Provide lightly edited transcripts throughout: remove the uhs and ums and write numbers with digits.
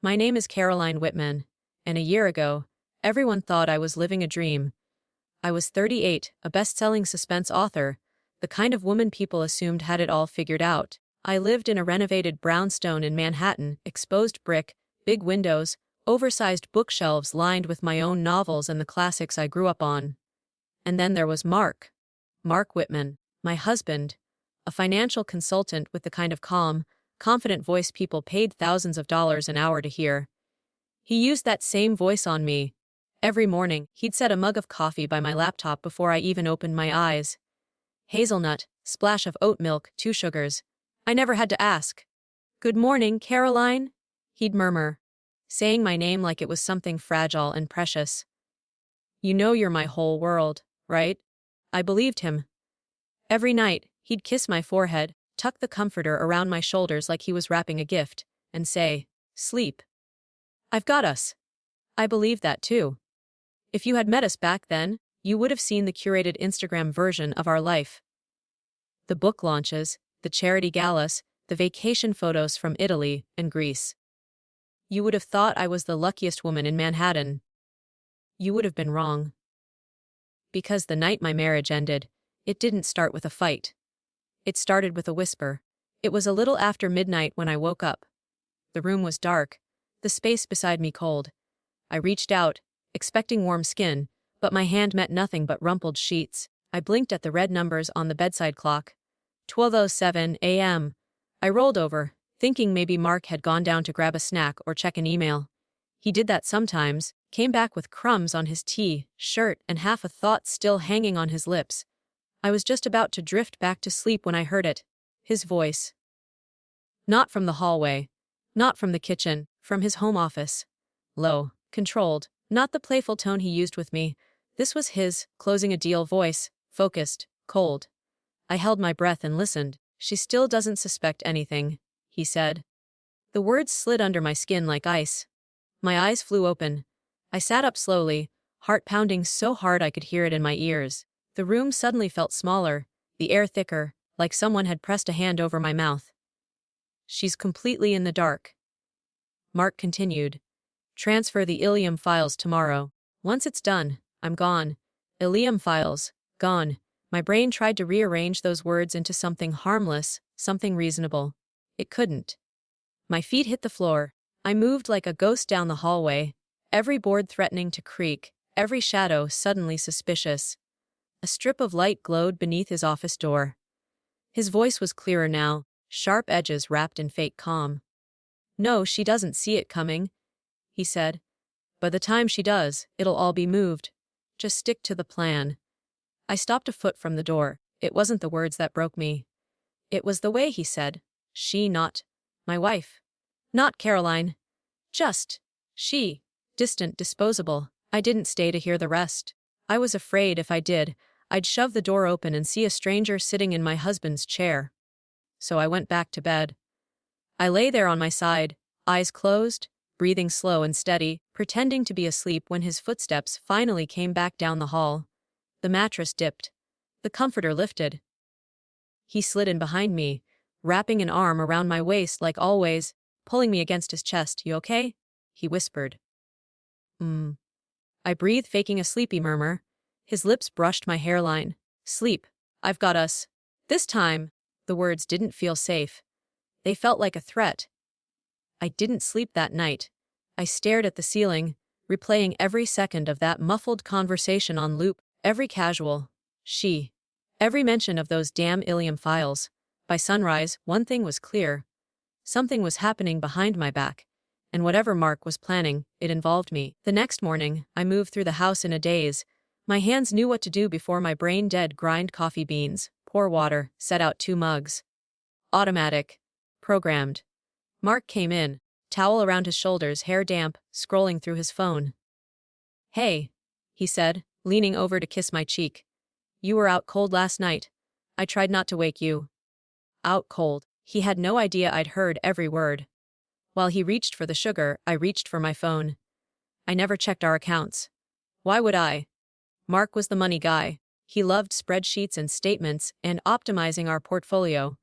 My name is Caroline Whitman, and a year ago, everyone thought I was living a dream. I was 38, a best-selling suspense author, the kind of woman people assumed had it all figured out. I lived in a renovated brownstone in Manhattan, exposed brick, big windows, oversized bookshelves lined with my own novels and the classics I grew up on. And then there was Mark Whitman, my husband, a financial consultant with the kind of calm, confident voice people paid thousands of dollars an hour to hear. He used that same voice on me. Every morning, he'd set a mug of coffee by my laptop before I even opened my eyes. Hazelnut, splash of oat milk, 2 sugars. I never had to ask. "Good morning, Caroline," he'd murmur, saying my name like it was something fragile and precious. "You know you're my whole world, right?" I believed him. Every night, he'd kiss my forehead, tuck the comforter around my shoulders like he was wrapping a gift, and say, "Sleep. I've got us." I believed that too. If you had met us back then, you would have seen the curated Instagram version of our life. The book launches, the charity galas, the vacation photos from Italy and Greece. You would have thought I was the luckiest woman in Manhattan. You would have been wrong. Because the night my marriage ended, it didn't start with a fight. It started with a whisper. It was a little after midnight when I woke up. The room was dark, the space beside me cold. I reached out, expecting warm skin, but my hand met nothing but rumpled sheets. I blinked at the red numbers on the bedside clock. 12:07 a.m. I rolled over, thinking maybe Mark had gone down to grab a snack or check an email. He did that sometimes, came back with crumbs on his shirt and half a thought still hanging on his lips. I was just about to drift back to sleep when I heard it. His voice. Not from the hallway. Not from the kitchen. From his home office. Low, controlled, not the playful tone he used with me. This was his, closing a deal voice, focused, cold. I held my breath and listened. "She still doesn't suspect anything," he said. The words slid under my skin like ice. My eyes flew open. I sat up slowly, heart pounding so hard I could hear it in my ears. The room suddenly felt smaller, the air thicker, like someone had pressed a hand over my mouth. "She's completely in the dark." Mark continued. "Transfer the Ilium files tomorrow. Once it's done, I'm gone. Ilium files, gone." My brain tried to rearrange those words into something harmless, something reasonable. It couldn't. My feet hit the floor. I moved like a ghost down the hallway, every board threatening to creak, every shadow suddenly suspicious. A strip of light glowed beneath his office door. His voice was clearer now, sharp edges wrapped in fake calm. "No, she doesn't see it coming," he said. "By the time she does, it'll all be moved. Just stick to the plan." I stopped a foot from the door. It wasn't the words that broke me. It was the way he said, "She, not my wife. Not Caroline. Just she." Distant, disposable. I didn't stay to hear the rest. I was afraid if I did, I'd shove the door open and see a stranger sitting in my husband's chair. So I went back to bed. I lay there on my side, eyes closed, breathing slow and steady, pretending to be asleep when his footsteps finally came back down the hall. The mattress dipped. The comforter lifted. He slid in behind me, wrapping an arm around my waist like always, pulling me against his chest. "You okay?" he whispered. I breathed, faking a sleepy murmur. His lips brushed my hairline. "Sleep. I've got us." This time, the words didn't feel safe. They felt like a threat. I didn't sleep that night. I stared at the ceiling, replaying every second of that muffled conversation on loop, every casual "she," every mention of those damn Ilium files. By sunrise, one thing was clear. Something was happening behind my back. And whatever Mark was planning, it involved me. The next morning, I moved through the house in a daze. My hands knew what to do before my brain did. Grind coffee beans, pour water, set out 2 mugs. Automatic. Programmed. Mark came in, towel around his shoulders, hair damp, scrolling through his phone. "Hey," he said, leaning over to kiss my cheek. "You were out cold last night. I tried not to wake you." Out cold. He had no idea I'd heard every word. While he reached for the sugar, I reached for my phone. I never checked our accounts. Why would I? Mark was the money guy. He loved spreadsheets and statements and optimizing our portfolio.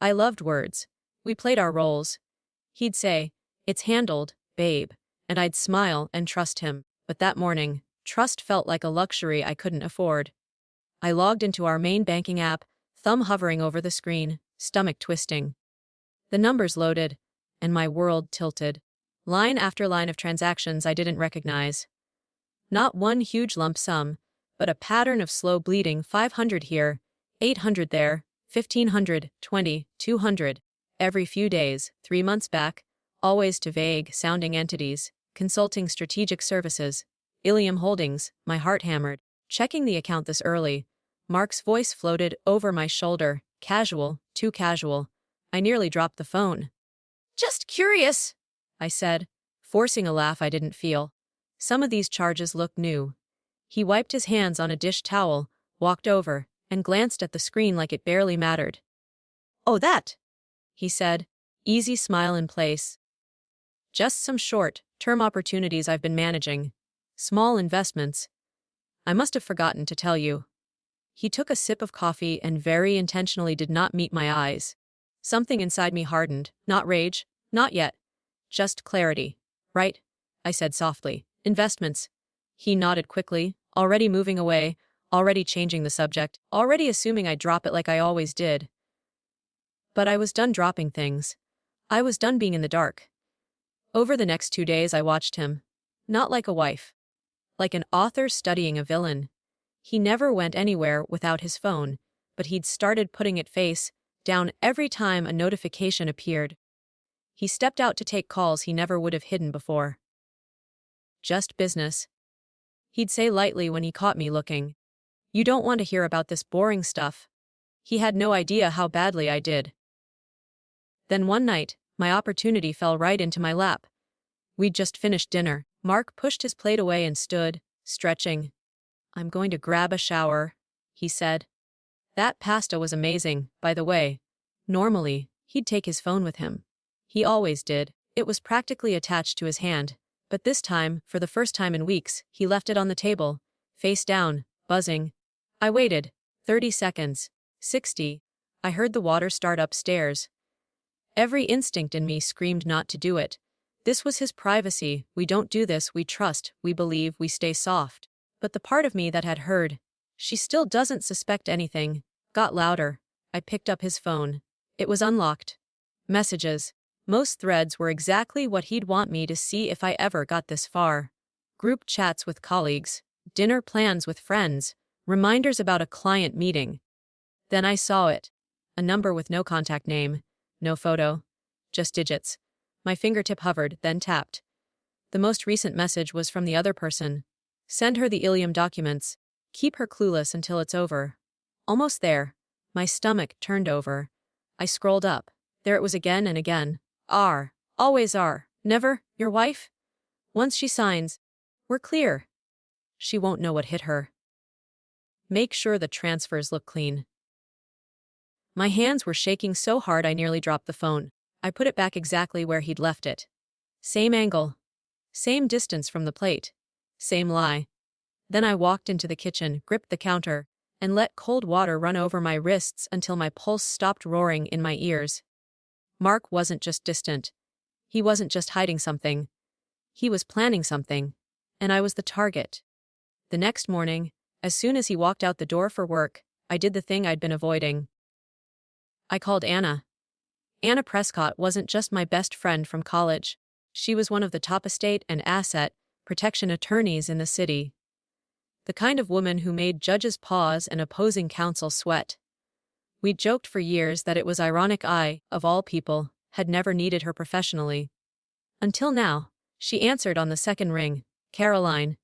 I loved words. We played our roles. He'd say, "It's handled," babe, and I'd smile and trust him. But that morning, trust felt like a luxury I couldn't afford. I logged into our main banking app, thumb hovering over the screen, stomach twisting. The numbers loaded, and my world tilted. Line after line of transactions I didn't recognize. Not one huge lump sum, but a pattern of slow bleeding: 500 here, 800 there, 1500, 20, 200. Every few days, 3 months back, always to vague-sounding entities, consulting strategic services. Ilium Holdings. My heart hammered. Checking the account this early. Mark's voice floated over my shoulder. Casual, too casual. I nearly dropped the phone. "Just curious," I said, forcing a laugh I didn't feel. Some of these charges look new. He wiped his hands on a dish towel, walked over, and glanced at the screen like it barely mattered. "Oh, that," he said, easy smile in place. "Just some short-term opportunities I've been managing. Small investments. I must have forgotten to tell you." He took a sip of coffee and very intentionally did not meet my eyes. Something inside me hardened. Not rage, not yet. Just clarity. "Right," I said softly. "Investments." He nodded quickly, already moving away, already changing the subject, already assuming I'd drop it like I always did. But I was done dropping things. I was done being in the dark. Over the next 2 days I watched him. Not like a wife. Like an author studying a villain. He never went anywhere without his phone, but he'd started putting it face down every time a notification appeared. He stepped out to take calls he never would have hidden before. "Just business," he'd say lightly when he caught me looking. "You don't want to hear about this boring stuff." He had no idea how badly I did. Then one night, my opportunity fell right into my lap. We'd just finished dinner. Mark pushed his plate away and stood, stretching. "I'm going to grab a shower," he said. That pasta was amazing, by the way. Normally, he'd take his phone with him. He always did. It was practically attached to his hand. But this time, for the first time in weeks, he left it on the table, face down, buzzing. I waited. 30 seconds. 60. I heard the water start upstairs. Every instinct in me screamed not to do it. This was his privacy. We don't do this, we trust, we believe, we stay soft. But the part of me that had heard, "She still doesn't suspect anything," got louder. I picked up his phone. It was unlocked. Messages. Most threads were exactly what he'd want me to see if I ever got this far. Group chats with colleagues, dinner plans with friends, reminders about a client meeting. Then I saw it. A number with no contact name, no photo, just digits. My fingertip hovered, then tapped. The most recent message was from the other person. "Send her the Ilium documents. Keep her clueless until it's over." Almost there. My stomach turned over. I scrolled up. There it was again and again. "R. Always R. Never. Your wife? Once she signs, we're clear. She won't know what hit her. Make sure the transfers look clean." My hands were shaking so hard I nearly dropped the phone. I put it back exactly where he'd left it. Same angle. Same distance from the plate. Same lie. Then I walked into the kitchen, gripped the counter, and let cold water run over my wrists until my pulse stopped roaring in my ears. Mark wasn't just distant. He wasn't just hiding something. He was planning something. And I was the target. The next morning, as soon as he walked out the door for work, I did the thing I'd been avoiding. I called Anna. Anna Prescott wasn't just my best friend from college. She was one of the top estate and asset protection attorneys in the city. The kind of woman who made judges pause and opposing counsel sweat. We'd joked for years that it was ironic I, of all people, had never needed her professionally. Until now, she answered on the second ring. "Caroline.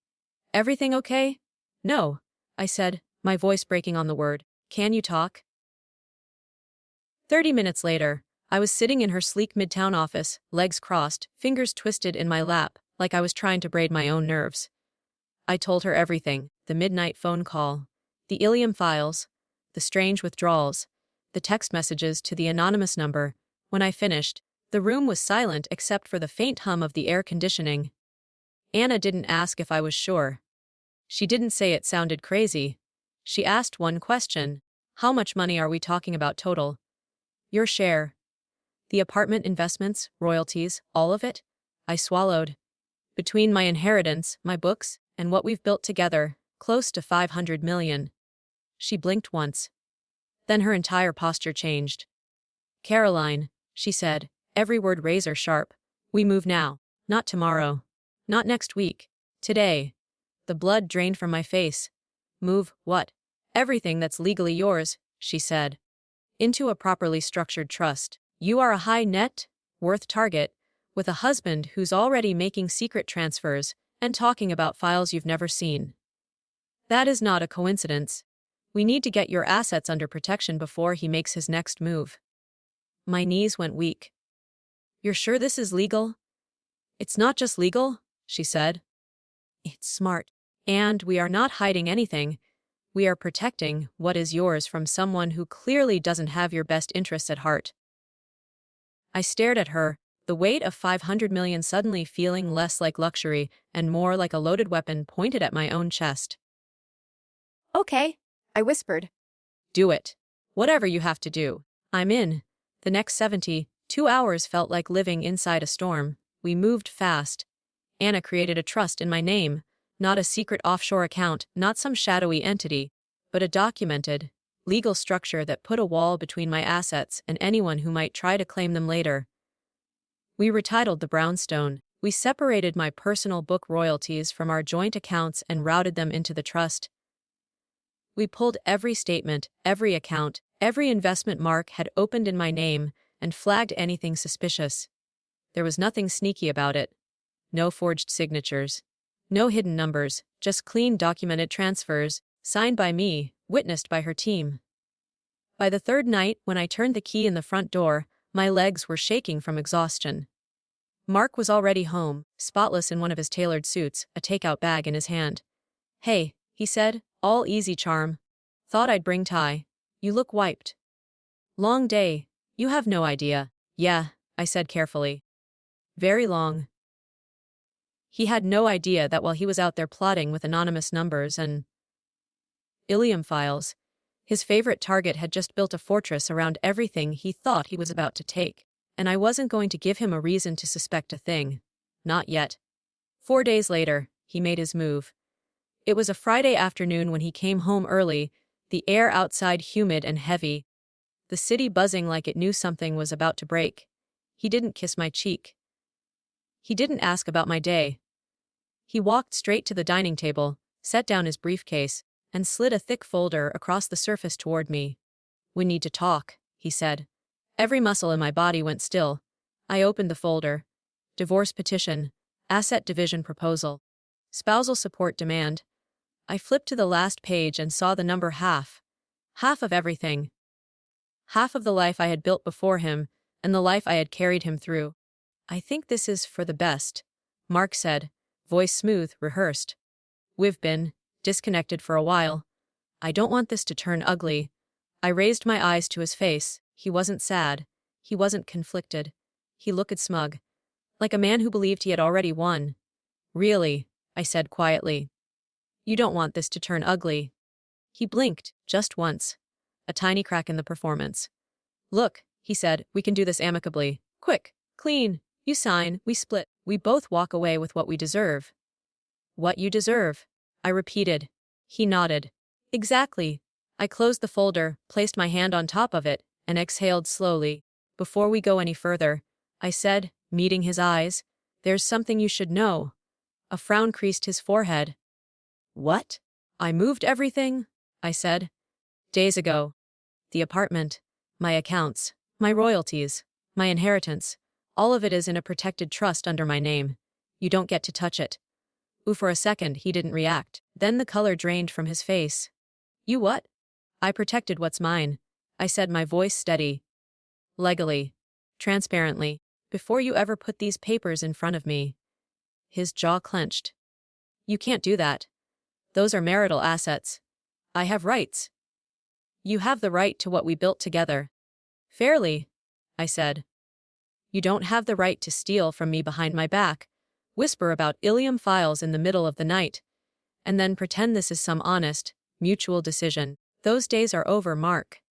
Everything okay?" "No," I said, my voice breaking on the word. "Can you talk?" 30 minutes later, I was sitting in her sleek midtown office, legs crossed, fingers twisted in my lap, like I was trying to braid my own nerves. I told her everything: the midnight phone call, the Ilium files, the strange withdrawals, the text messages to the anonymous number. When I finished, the room was silent except for the faint hum of the air conditioning. Anna didn't ask if I was sure. She didn't say it sounded crazy. She asked one question: "How much money are we talking about total?" "Your share." "The apartment investments, royalties, all of it?" I swallowed. Between my inheritance, my books, and what we've built together, close to 500 million. She blinked once. Then her entire posture changed. Caroline, she said, every word razor sharp. We move now. Not tomorrow. Not next week. Today. The blood drained from my face. Move, what? Everything that's legally yours, she said. Into a properly structured trust. You are a high net worth target, with a husband who's already making secret transfers and talking about files you've never seen. That is not a coincidence. We need to get your assets under protection before he makes his next move. My knees went weak. You're sure this is legal? It's not just legal, she said. It's smart. And we are not hiding anything. We are protecting what is yours from someone who clearly doesn't have your best interests at heart. I stared at her, the weight of 500 million suddenly feeling less like luxury and more like a loaded weapon pointed at my own chest. Okay, I whispered. Do it. Whatever you have to do. I'm in. The next 72 hours felt like living inside a storm. We moved fast. Anna created a trust in my name, not a secret offshore account, not some shadowy entity, but a documented, legal structure that put a wall between my assets and anyone who might try to claim them later. We retitled the brownstone. We separated my personal book royalties from our joint accounts and routed them into the trust. We pulled every statement, every account, every investment Mark had opened in my name, and flagged anything suspicious. There was nothing sneaky about it. No forged signatures. No hidden numbers, just clean documented transfers, signed by me, witnessed by her team. By the third night, when I turned the key in the front door, my legs were shaking from exhaustion. Mark was already home, spotless in one of his tailored suits, a takeout bag in his hand. Hey, he said, all easy charm. Thought I'd bring Ty. You look wiped. Long day. You have no idea. Yeah, I said carefully. Very long. He had no idea that while he was out there plotting with anonymous numbers and Ilium files, his favorite target had just built a fortress around everything he thought he was about to take, and I wasn't going to give him a reason to suspect a thing. Not yet. 4 days later, he made his move. It was a Friday afternoon when he came home early, the air outside humid and heavy, the city buzzing like it knew something was about to break. He didn't kiss my cheek. He didn't ask about my day. He walked straight to the dining table, set down his briefcase, and slid a thick folder across the surface toward me. We need to talk, he said. Every muscle in my body went still. I opened the folder. Divorce petition. Asset division proposal. Spousal support demand. I flipped to the last page and saw the number half. Half of everything. Half of the life I had built before him, and the life I had carried him through. I think this is for the best, Mark said, voice smooth, rehearsed. We've been disconnected for a while. I don't want this to turn ugly. I raised my eyes to his face. He wasn't sad. He wasn't conflicted. He looked smug, like a man who believed he had already won. Really, I said quietly. You don't want this to turn ugly. He blinked, just once. A tiny crack in the performance. Look, he said, we can do this amicably. Quick, clean. You sign, we split. We both walk away with what we deserve. What you deserve, I repeated. He nodded. Exactly. I closed the folder, placed my hand on top of it, and exhaled slowly. Before we go any further, I said, meeting his eyes, there's something you should know. A frown creased his forehead. What? I moved everything, I said. Days ago. The apartment, my accounts, my royalties, my inheritance, all of it is in a protected trust under my name. You don't get to touch it. Ooh, for a second, he didn't react. Then the color drained from his face. You what? I protected what's mine, I said, my voice steady. Legally. Transparently. Before you ever put these papers in front of me. His jaw clenched. You can't do that. Those are marital assets. I have rights. You have the right to what we built together. Fairly, I said. You don't have the right to steal from me behind my back, whisper about Ilium files in the middle of the night, and then pretend this is some honest, mutual decision. Those days are over, Mark.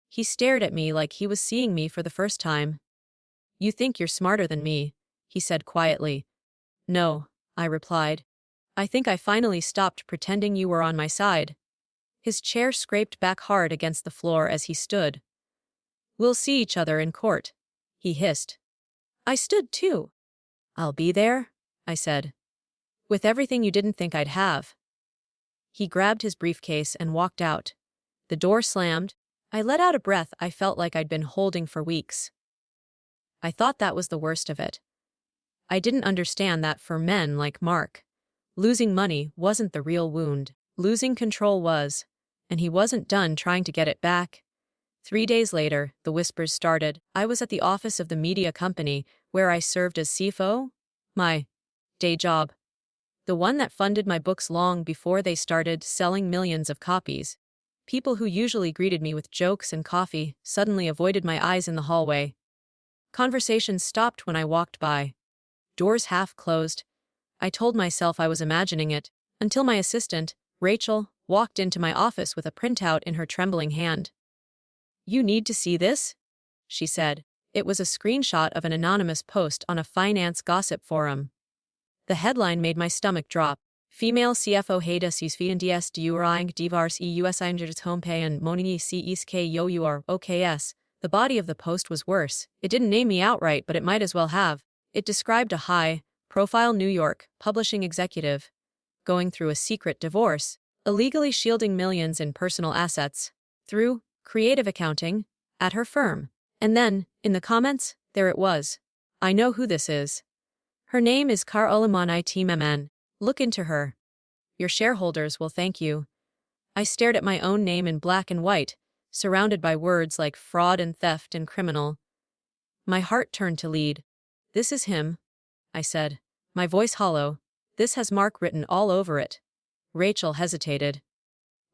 He stared at me like he was seeing me for the first time. You think you're smarter than me. he said quietly. No, I replied. I think I finally stopped pretending you were on my side. His chair scraped back hard against the floor as he stood. We'll see each other in court, he hissed. I stood too. I'll be there, I said. With everything you didn't think I'd have. He grabbed his briefcase and walked out. The door slammed. I let out a breath I felt like I'd been holding for weeks. I thought that was the worst of it. I didn't understand that for men like Mark, losing money wasn't the real wound. Losing control was, and he wasn't done trying to get it back. 3 days later, the whispers started. I was at the office of the media company where I served as CFO, my day job. The one that funded my books long before they started selling millions of copies. People who usually greeted me with jokes and coffee suddenly avoided my eyes in the hallway. Conversations stopped when I walked by. Doors half closed. I told myself I was imagining it, until my assistant, Rachel, walked into my office with a printout in her trembling hand. You need to see this? She said. It was a screenshot of an anonymous post on a finance gossip forum. The headline made my stomach drop. Female CFO Hada Sisviands During Divars EUS Homepay and Moni CISK Your OKS. The body of the post was worse. It didn't name me outright, but it might as well have. It described a high-profile New York publishing executive going through a secret divorce, illegally shielding millions in personal assets through creative accounting at her firm. And then, in the comments, there it was. I know who this is. Her name is Caroline Whitman. Look into her. Your shareholders will thank you. I stared at my own name in black and white, surrounded by words like fraud and theft and criminal. My heart turned to lead. This is him, I said, my voice hollow. This has Mark written all over it. Rachel hesitated.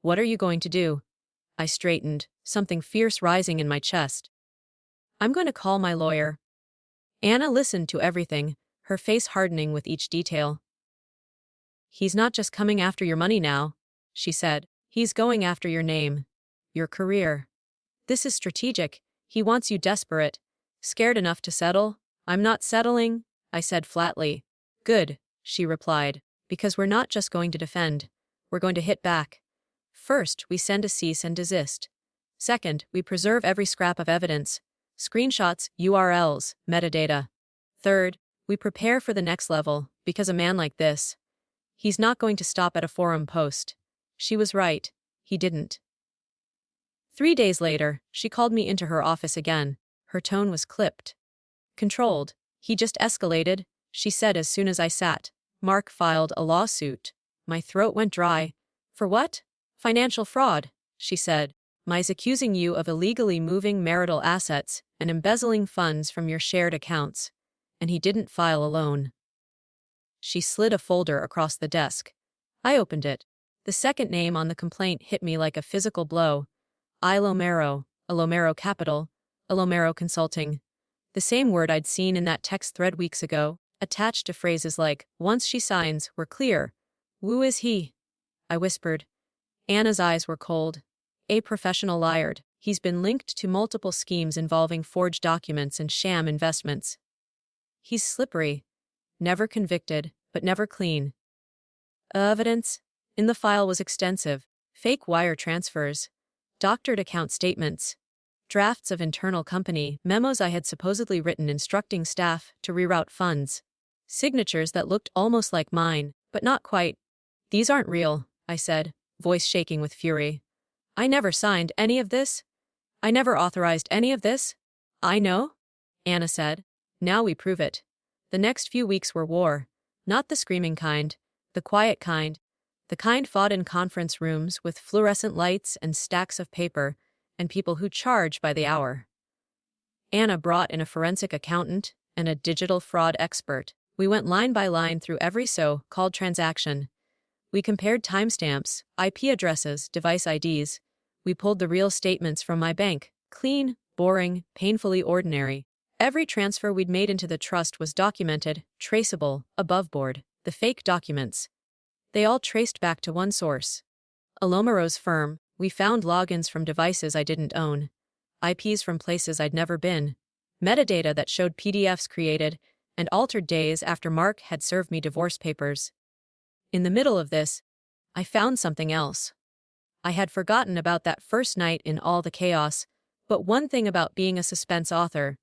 What are you going to do? I straightened, something fierce rising in my chest. I'm going to call my lawyer. Anna listened to everything, her face hardening with each detail. He's not just coming after your money now, she said. He's going after your name, your career. This is strategic. He wants you desperate, scared enough to settle. I'm not settling, I said flatly. Good, she replied, because we're not just going to defend. We're going to hit back. First, we send a cease and desist. Second, we preserve every scrap of evidence. Screenshots, URLs, metadata. Third, we prepare for the next level, because a man like this, he's not going to stop at a forum post. She was right. He didn't. 3 days later, she called me into her office again. Her tone was clipped. Controlled. He just escalated, she said as soon as I sat. Mark filed a lawsuit. My throat went dry. For what? Financial fraud, she said. He's accusing you of illegally moving marital assets and embezzling funds from your shared accounts. And he didn't file alone. She slid a folder across the desk. I opened it. The second name on the complaint hit me like a physical blow. Ilomero, Ilomero Capital, Ilomero Consulting. The same word I'd seen in that text thread weeks ago, attached to phrases like, once she signs, we're clear. Who is he? I whispered. Anna's eyes were cold. A professional liar. He's been linked to multiple schemes involving forged documents and sham investments. He's slippery. Never convicted, but never clean. Evidence in the file was extensive. Fake wire transfers, doctored account statements, drafts of internal company memos I had supposedly written instructing staff to reroute funds, signatures that looked almost like mine, but not quite. These aren't real, I said, voice shaking with fury. I never signed any of this. I never authorized any of this. I know, Anna said. Now we prove it. The next few weeks were war. Not the screaming kind, the quiet kind, the kind fought in conference rooms with fluorescent lights and stacks of paper, and people who charge by the hour. Anna brought in a forensic accountant and a digital fraud expert. We went line by line through every so-called transaction. We compared timestamps, IP addresses, device IDs. We pulled the real statements from my bank. Clean, boring, painfully ordinary. Every transfer we'd made into the trust was documented, traceable, above board. The fake documents. They all traced back to one source. Ilomero's firm. We found logins from devices I didn't own. IPs from places I'd never been. Metadata that showed PDFs created and altered days after Mark had served me divorce papers. In the middle of this, I found something else. I had forgotten about that first night in all the chaos, but one thing about being a suspense author: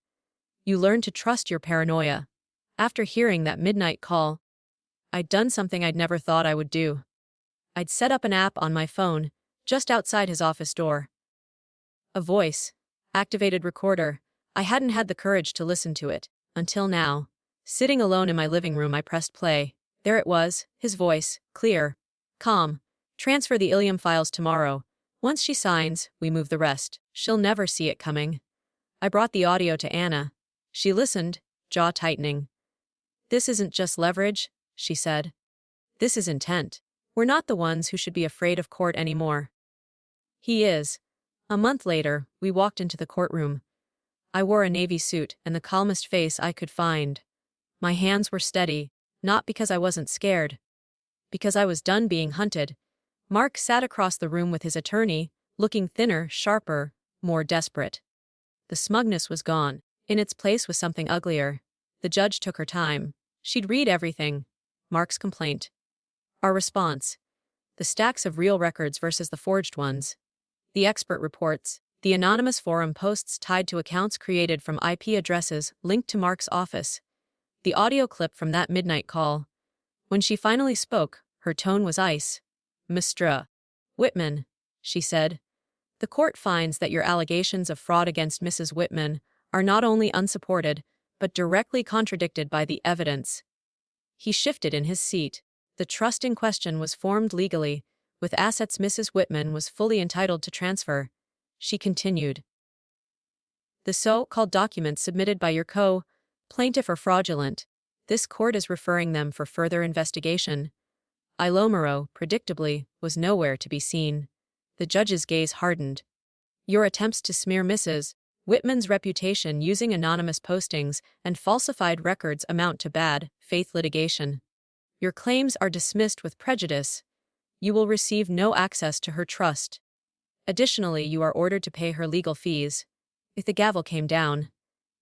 you learn to trust your paranoia. After hearing that midnight call, I'd done something I'd never thought I would do. I'd set up an app on my phone, just outside his office door. A voice-activated recorder. I hadn't had the courage to listen to it, until now. Sitting alone in my living room, I pressed play. There it was, his voice, clear, calm. "Transfer the Ilium files tomorrow. Once she signs, we move the rest. She'll never see it coming." I brought the audio to Anna. She listened, jaw tightening. "This isn't just leverage," she said. "This is intent. We're not the ones who should be afraid of court anymore." He is. A month later, we walked into the courtroom. I wore a navy suit and the calmest face I could find. My hands were steady, not because I wasn't scared, because I was done being hunted. Mark sat across the room with his attorney, looking thinner, sharper, more desperate. The smugness was gone. In its place was something uglier. The judge took her time. She'd read everything. Mark's complaint. Our response. The stacks of real records versus the forged ones. The expert reports. The anonymous forum posts tied to accounts created from IP addresses linked to Mark's office. The audio clip from that midnight call. When she finally spoke, her tone was ice. "Mr. Whitman," she said, "the court finds that your allegations of fraud against Mrs. Whitman are not only unsupported, but directly contradicted by the evidence." He shifted in his seat. The trust in question was formed legally, with assets Mrs. Whitman was fully entitled to transfer. She continued. "The so-called documents submitted by your co-plaintiff are fraudulent. This court is referring them for further investigation." Ilomero, predictably, was nowhere to be seen. The judge's gaze hardened. "Your attempts to smear Mrs. Whitman's reputation using anonymous postings and falsified records amount to bad faith litigation. Your claims are dismissed with prejudice. You will receive no access to her trust. Additionally, you are ordered to pay her legal fees." If the gavel came down,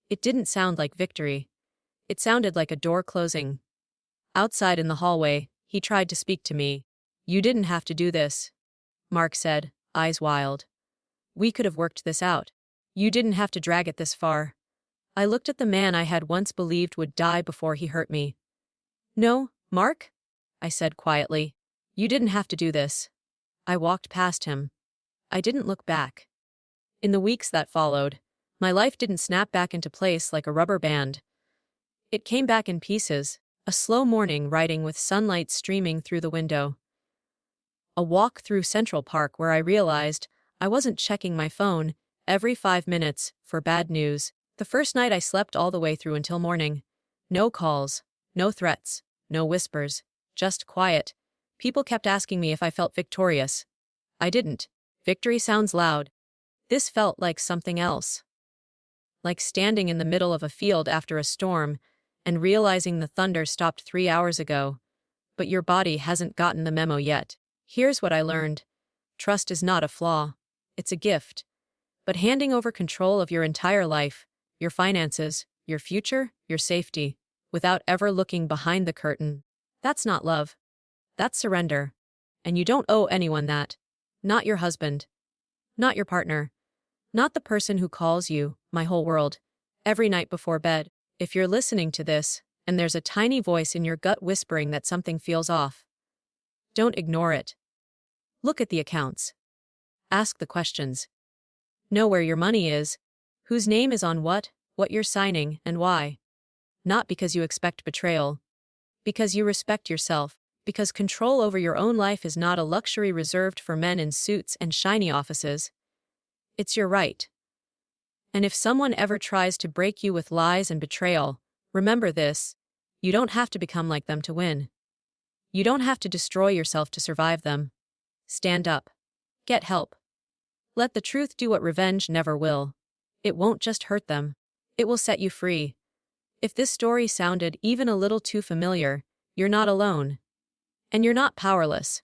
it didn't sound like victory. It sounded like a door closing. Outside in the hallway, he tried to speak to me. "You didn't have to do this," Mark said, eyes wild. "We could have worked this out. You didn't have to drag it this far." I looked at the man I had once believed would die before he hurt me. "No, Mark," I said quietly. "You didn't have to do this." I walked past him. I didn't look back. In the weeks that followed, my life didn't snap back into place like a rubber band. It came back in pieces, a slow morning riding with sunlight streaming through the window. A walk through Central Park where I realized I wasn't checking my phone every 5 minutes for bad news. The first night I slept all the way through until morning. No calls, no threats, no whispers, just quiet. People kept asking me if I felt victorious. I didn't. Victory sounds loud. This felt like something else. Like standing in the middle of a field after a storm and realizing the thunder stopped 3 hours ago, but your body hasn't gotten the memo yet. Here's what I learned. Trust is not a flaw. It's a gift. But handing over control of your entire life, your finances, your future, your safety, without ever looking behind the curtain, that's not love. That's surrender. And you don't owe anyone that. Not your husband. Not your partner. Not the person who calls you, my whole world, every night before bed. If you're listening to this, and there's a tiny voice in your gut whispering that something feels off, don't ignore it. Look at the accounts. Ask the questions. Know where your money is, whose name is on what you're signing, and why. Not because you expect betrayal. Because you respect yourself. Because control over your own life is not a luxury reserved for men in suits and shiny offices. It's your right. And if someone ever tries to break you with lies and betrayal, remember this: you don't have to become like them to win. You don't have to destroy yourself to survive them. Stand up. Get help. Let the truth do what revenge never will. It won't just hurt them. It will set you free. If this story sounded even a little too familiar, you're not alone. And you're not powerless.